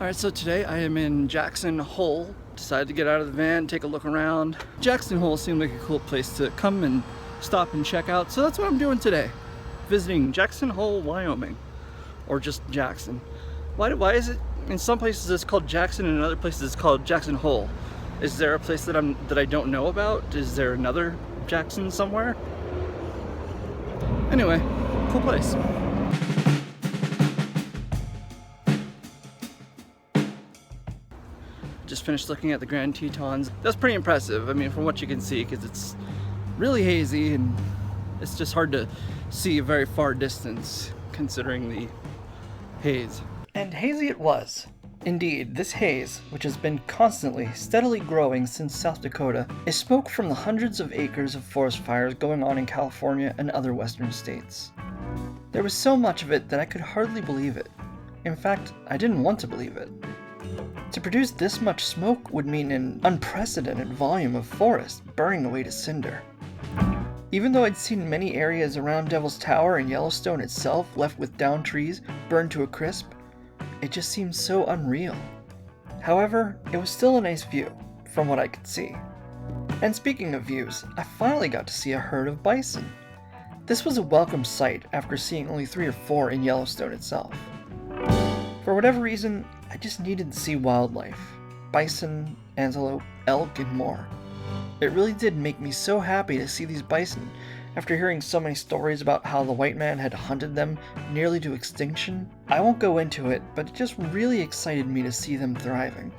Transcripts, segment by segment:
Alright, so today I am in Jackson Hole. Decided to get out of the van, take a look around. Jackson Hole seemed like a cool place to come and stop and check out, so that's what I'm doing today. Visiting Jackson Hole, Wyoming. Or just Jackson. Why is it, in some places it's called Jackson and in other places it's called Jackson Hole? Is there a place that I don't know about? Is there another Jackson somewhere? Anyway, cool place. Just finished looking at the Grand Tetons. That's pretty impressive, I mean, from what you can see, because it's really hazy and it's just hard to see a very far distance considering the haze. And hazy it was. Indeed, this haze, which has been constantly, steadily growing since South Dakota, is smoke from the hundreds of acres of forest fires going on in California and other western states. There was so much of it that I could hardly believe it. In fact, I didn't want to believe it. To produce this much smoke would mean an unprecedented volume of forest burning away to cinder. Even though I'd seen many areas around Devil's Tower and Yellowstone itself left with downed trees burned to a crisp, it just seemed so unreal. However, it was still a nice view, from what I could see. And speaking of views, I finally got to see a herd of bison. This was a welcome sight after seeing only 3 or 4 in Yellowstone itself. For whatever reason, I just needed to see wildlife. Bison, antelope, elk, and more. It really did make me so happy to see these bison after hearing so many stories about how the white man had hunted them nearly to extinction. I won't go into it, but it just really excited me to see them thriving.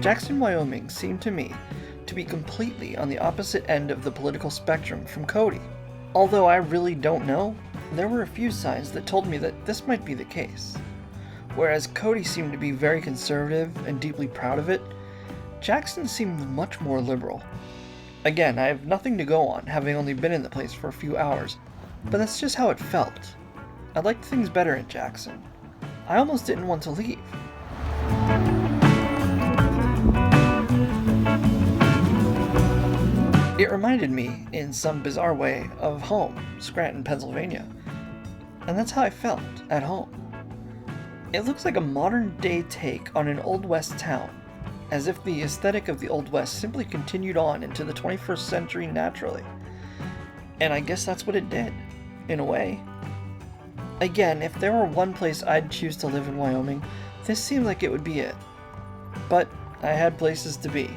Jackson, Wyoming seemed to me to be completely on the opposite end of the political spectrum from Cody. Although I really don't know, there were a few signs that told me that this might be the case. Whereas Cody seemed to be very conservative and deeply proud of it, Jackson seemed much more liberal. Again, I have nothing to go on, having only been in the place for a few hours, but that's just how it felt. I liked things better in Jackson. I almost didn't want to leave. It reminded me, in some bizarre way, of home, Scranton, Pennsylvania. And that's how I felt, at home. It looks like a modern-day take on an Old West town, as if the aesthetic of the Old West simply continued on into the 21st century naturally. And I guess that's what it did, in a way. Again, if there were one place I'd choose to live in Wyoming, this seemed like it would be it. But I had places to be.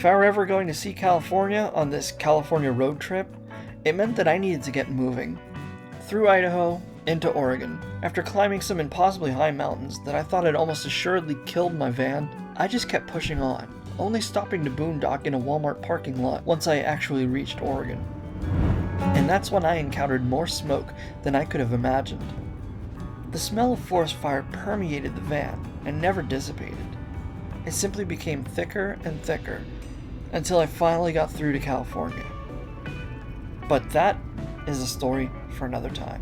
If I were ever going to see California on this California road trip, it meant that I needed to get moving. Through Idaho, into Oregon. After climbing some impossibly high mountains that I thought had almost assuredly killed my van, I just kept pushing on, only stopping to boondock in a Walmart parking lot once I actually reached Oregon. And that's when I encountered more smoke than I could have imagined. The smell of forest fire permeated the van and never dissipated. It simply became thicker and thicker until I finally got through to California. But that is a story for another time.